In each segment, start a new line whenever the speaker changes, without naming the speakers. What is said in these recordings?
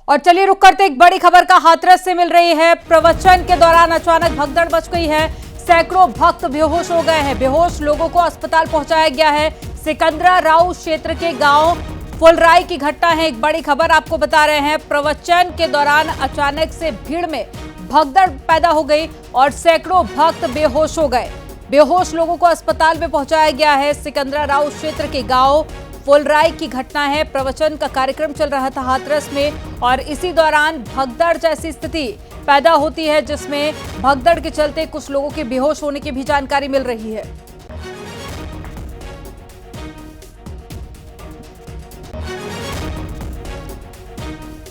और चलिए रुक करते एक बड़ी खबर का हाथरस से मिल रही है। प्रवचन के दौरान अचानक भगदड़ मच गई है। सैकड़ों भक्त बेहोश हो गए हैं। बेहोश लोगों को अस्पताल पहुंचाया गया है। सिकंदराराव क्षेत्र के गांव फुलराई की घटना है। एक बड़ी खबर आपको बता रहे हैं। प्रवचन के दौरान अचानक से भीड़ में भगदड़ पैदा हो गई और सैकड़ों भक्त बेहोश हो गए। बेहोश लोगों को अस्पताल में पहुंचाया गया है। सिकंदराराव क्षेत्र के गांव फुलराई की घटना है। प्रवचन का कार्यक्रम चल रहा था हाथरस में और इसी दौरान भगदड़ जैसी स्थिति पैदा होती है, जिसमें भगदड़ के चलते कुछ लोगों के बेहोश होने की भी जानकारी मिल रही है।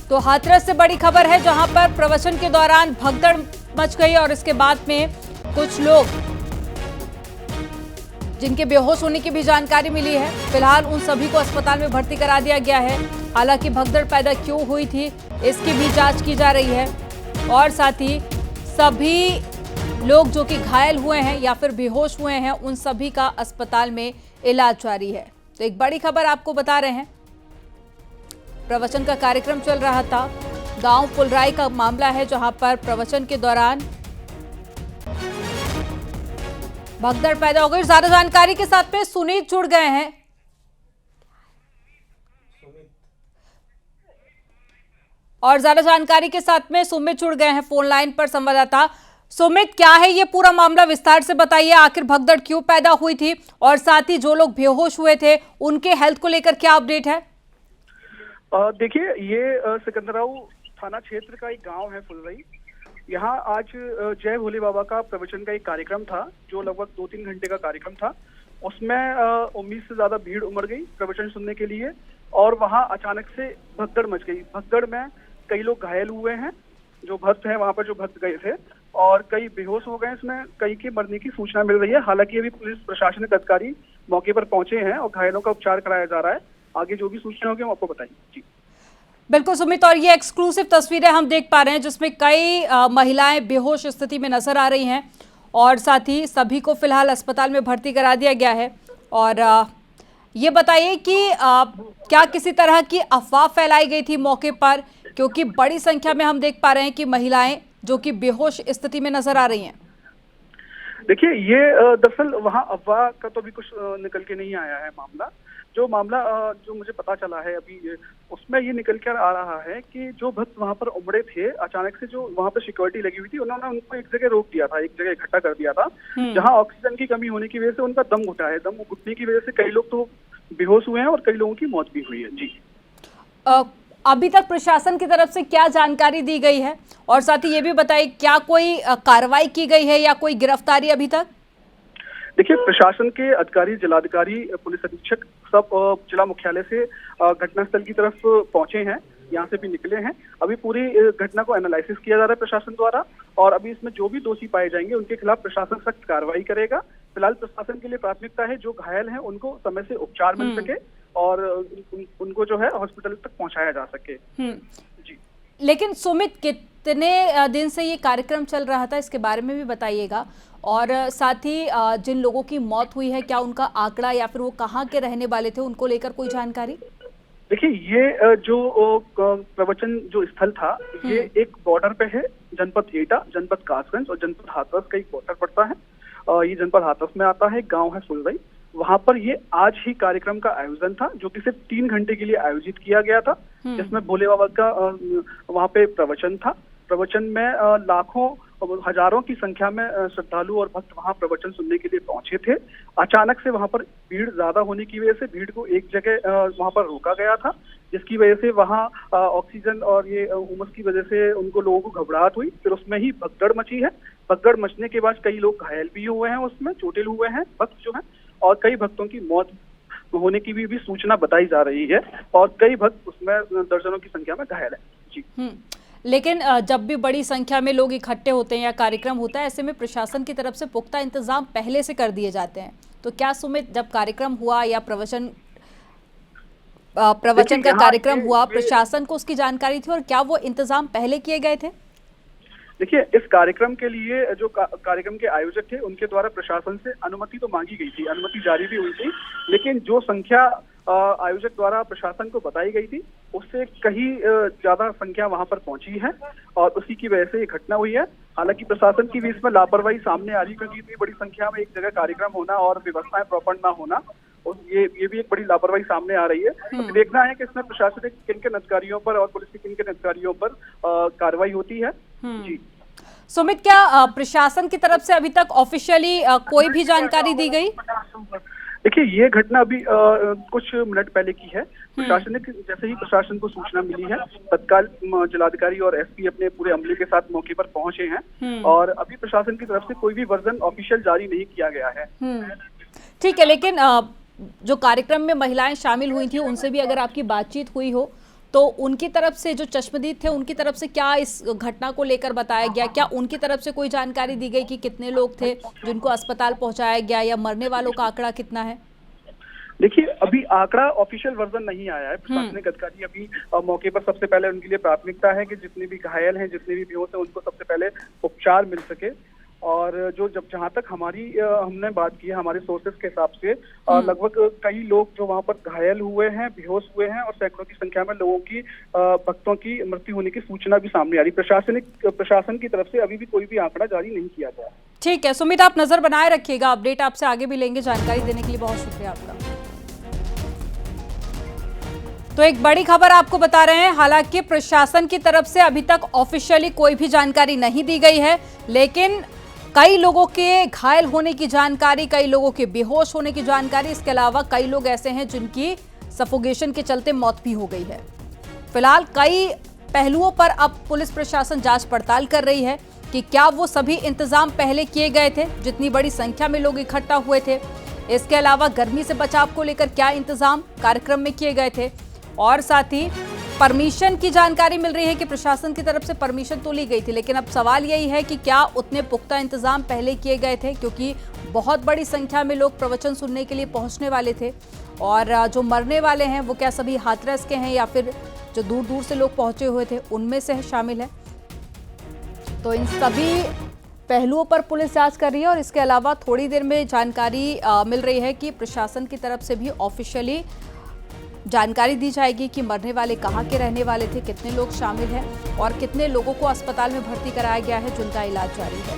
तो हाथरस से बड़ी खबर है, जहां पर प्रवचन के दौरान भगदड़ मच गई और इसके बाद में कुछ लोग जिनके बेहोश होने की भी जानकारी मिली है। फिलहाल उन सभी को अस्पताल में भर्ती करा दिया गया है। हालांकि भगदड़ पैदा क्यों हुई थी इसकी भी जांच की जा रही है और साथ ही सभी लोग जो कि घायल हुए हैं या फिर बेहोश हुए हैं, उन सभी का अस्पताल में इलाज जारी है। तो एक बड़ी खबर आपको बता रहे हैं। प्रवचन का कार्यक्रम चल रहा था। गांव फुलराई का मामला है, जहां पर प्रवचन के दौरान भगदड़ पैदा हो गई। ज्यादा जानकारी के साथ में सुनीत जुड़ गए हैं। और ज्यादा जानकारी के साथ में सुमित जुड़ गए हैं फोन लाइन पर संवाददाता। सुमित, क्या है ये पूरा मामला, विस्तार से बताइए। आखिर भगदड़ क्यों पैदा हुई थी और साथ ही जो लोग बेहोश हुए थे उनके हेल्थ को लेकर क्या अपडेट है?
देखिए, ये सिकंदराव थाना क्षेत्र का एक गांव है फुलराई। यहाँ आज जय भोले बाबा का प्रवचन का एक कार्यक्रम था, जो लगभग 2-3 घंटे का कार्यक्रम था। उसमें उम्मीद से ज्यादा भीड़ उमड़ गई प्रवचन सुनने के लिए और वहाँ अचानक से भगदड़ मच गई। भगदड़ में कई लोग घायल हुए हैं, जो भक्त हैं वहाँ पर जो भक्त गए थे, और कई बेहोश हो गए। इसमें कई के मरने की सूचना मिल रही है। हालांकि अभी पुलिस प्रशासनिक अधिकारी मौके पर पहुंचे हैं और घायलों का उपचार कराया जा रहा है। आगे जो भी सूचना होगी हम आपको बताएंगे। जी
बिल्कुल सुमित, और ये एक्सक्लूसिव तस्वीरें हम देख पा रहे हैं, जिसमें कई महिलाएं बेहोश स्थिति में नजर आ रही हैं और साथ ही सभी को फिलहाल अस्पताल में भर्ती करा दिया गया है। और ये बताइए कि क्या किसी तरह की अफवाह फैलाई गई थी मौके पर, क्योंकि बड़ी संख्या में हम देख पा रहे हैं कि महिलाएं जो कि बेहोश स्थिति में नजर आ रही हैं।
देखिए, ये दरअसल वहाँ अफवाह का तो अभी कुछ निकल के नहीं आया है। मामला जो मुझे पता चला है अभी, उसमें ये निकल कर आ रहा है कि जो भक्त वहाँ पर उमड़े थे, अचानक से जो वहाँ पर सिक्योरिटी लगी हुई थी, उन्होंने उनको एक जगह रोक दिया था, एक जगह इकट्ठा कर दिया था, जहाँ ऑक्सीजन की कमी होने की वजह से उनका दम घुटा है। दम घुटने की वजह से कई लोग तो बेहोश हुए हैं और कई लोगों की मौत भी हुई है। जी
अभी तक प्रशासन की तरफ से क्या जानकारी दी गई है और साथ ही ये भी बताइए, क्या कोई कार्रवाई की गई है या कोई गिरफ्तारी अभी तक?
देखिए, प्रशासन के अधिकारी, जिलाधिकारी, पुलिस अधीक्षक सब जिला मुख्यालय से घटनास्थल की तरफ पहुंचे हैं, यहाँ से भी निकले हैं। अभी पूरी घटना को एनालिसिस किया जा रहा है प्रशासन द्वारा और अभी इसमें जो भी दोषी पाए जाएंगे उनके खिलाफ प्रशासन सख्त कार्रवाई करेगा। फिलहाल प्रशासन के लिए प्राथमिकता है जो घायल हैं उनको समय से उपचार मिल सके और उनको जो है हॉस्पिटल तक पहुंचाया जा सके। जी,
लेकिन सुमित, कितने दिन से ये कार्यक्रम चल रहा था, इसके बारे में भी बताइएगा। और साथ ही जिन लोगों की मौत हुई है, क्या उनका आंकड़ा या फिर वो कहाँ के रहने वाले थे, उनको लेकर कोई जानकारी?
देखिए, ये जो प्रवचन जो स्थल था, ये एक बॉर्डर पे है। जनपद एटा, जनपद कासगंज और जनपद हाथरस का एक बॉर्डर पड़ता है। ये जनपद हाथरस में आता है। गांव है फुलराई। वहां पर ये आज ही कार्यक्रम का आयोजन था, जो कि सिर्फ 3 घंटे के लिए आयोजित किया गया था, जिसमें भोले बाबा का वहां पे प्रवचन था। प्रवचन में लाखों हजारों की संख्या में श्रद्धालु और भक्त वहां प्रवचन सुनने के लिए पहुंचे थे। अचानक से वहां पर भीड़ ज्यादा होने की वजह से भीड़ को एक जगह वहां पर रोका गया था, जिसकी वजह से वहां ऑक्सीजन और ये उमस की वजह से उनको लोगों को घबराहट हुई। फिर उसमें ही भगदड़ मची है। भगदड़ मचने के बाद कई लोग घायल भी हुए हैं, उसमें चोटिल हुए हैं भक्त जो हैं, और कई भक्तों की मौत होने की भी सूचना बताई जा रही है और कई भक्त उसमें दर्जनों की संख्या में घायल है। जी
लेकिन जब भी बड़ी संख्या में लोग इकट्ठे होते हैं या कार्यक्रम होता है, ऐसे में प्रशासन की तरफ से पुख्ता इंतजाम पहले से कर दिए जाते हैं। तो क्या सुमित, जब कार्यक्रम हुआ या प्रवचन का कार्यक्रम हुआ, प्रशासन को उसकी जानकारी थी और क्या वो इंतजाम पहले किए गए थे?
देखिए, इस कार्यक्रम के लिए जो कार्यक्रम के आयोजक थे, उनके द्वारा प्रशासन से अनुमति तो मांगी गई थी, अनुमति जारी भी हुई थी, लेकिन जो संख्या आयोजक द्वारा प्रशासन को बताई गई थी, उससे कहीं ज्यादा संख्या वहां पर पहुंची है और उसी की वजह से ये घटना हुई है। हालांकि प्रशासन की भी इसमें लापरवाही सामने आ रही, क्योंकि इतनी बड़ी संख्या में एक जगह कार्यक्रम होना और व्यवस्थाएं प्रॉपर ना होना, और ये भी एक बड़ी लापरवाही सामने आ रही है। तो देखना है कि इसमें प्रशासनिक किन किन अधिकारियों पर और पुलिस के किन किन अधिकारियों पर कार्रवाई होती है। जी
सुमित, क्या प्रशासन की तरफ से अभी तक ऑफिशियली कोई भी जानकारी दी गई?
देखिए, ये घटना अभी कुछ मिनट पहले की है। प्रशासनिक जैसे ही प्रशासन को सूचना मिली है, तत्काल जिलाधिकारी और एसपी अपने पूरे अमले के साथ मौके पर पहुंचे हैं और अभी प्रशासन की तरफ से कोई भी वर्जन ऑफिशियल जारी नहीं किया गया है।
ठीक है, लेकिन जो कार्यक्रम में महिलाएं शामिल हुई थी उनसे भी अगर आपकी बातचीत हुई हो तो उनकी तरफ से, जो चश्मदीद थे उनकी तरफ से क्या इस घटना को लेकर बताया गया? क्या उनकी तरफ से कोई जानकारी दी गई कि कितने लोग थे जिनको अस्पताल पहुंचाया गया या मरने वालों का आंकड़ा कितना है?
देखिए, अभी आंकड़ा ऑफिशियल वर्जन नहीं आया है। प्रशासनिक अधिकारी अभी मौके पर सबसे पहले उनके लिए प्राथमिकता है कि जितने भी घायल हैं, जितने भी बेहोश हैं, उनको सबसे पहले उपचार मिल सके। और जहां तक हमने बात की है हमारे सोर्सेस के हिसाब से, लगभग कई लोग जो वहां पर घायल हुए हैं, बेहोश हुए हैं और सैकड़ों की संख्या में लोगों की भक्तों की मृत्यु होने की सूचना भी सामने आ रही। प्रशासन की तरफ से अभी भी कोई भी आंकड़ा जारी नहीं किया गया।
ठीक है सुमित, आप नजर बनाए रखिएगा, अपडेट आपसे आगे भी लेंगे। जानकारी देने के लिए बहुत शुक्रिया आपका। तो एक बड़ी खबर आपको बता रहे हैं। हालांकि प्रशासन की तरफ से अभी तक ऑफिशियली कोई भी जानकारी नहीं दी गई है, लेकिन कई लोगों के घायल होने की जानकारी, कई लोगों के बेहोश होने की जानकारी, इसके अलावा कई लोग ऐसे हैं जिनकी सफोकेशन के चलते मौत भी हो गई है। फिलहाल कई पहलुओं पर अब पुलिस प्रशासन जांच पड़ताल कर रही है कि क्या वो सभी इंतजाम पहले किए गए थे, जितनी बड़ी संख्या में लोग इकट्ठा हुए थे। इसके अलावा गर्मी से बचाव को लेकर क्या इंतजाम कार्यक्रम में किए गए थे, और साथ ही परमिशन की जानकारी मिल रही है कि प्रशासन की तरफ से परमिशन तो ली गई थी, लेकिन अब सवाल यही है कि क्या उतने पुख्ता इंतजाम पहले किए गए थे, क्योंकि बहुत बड़ी संख्या में लोग प्रवचन सुनने के लिए पहुंचने वाले थे। और जो मरने वाले हैं वो क्या सभी हाथरस के हैं या फिर जो दूर दूर से लोग पहुंचे हुए थे उनमें से शामिल है? तो इन सभी पहलुओं पर पुलिस जांच कर रही है। और इसके अलावा थोड़ी देर में जानकारी मिल रही है कि प्रशासन की तरफ से भी ऑफिशियली जानकारी दी जाएगी कि मरने वाले कहाँ के रहने वाले थे, कितने लोग शामिल हैं और कितने लोगों को अस्पताल में भर्ती कराया गया है जिनका इलाज जारी है।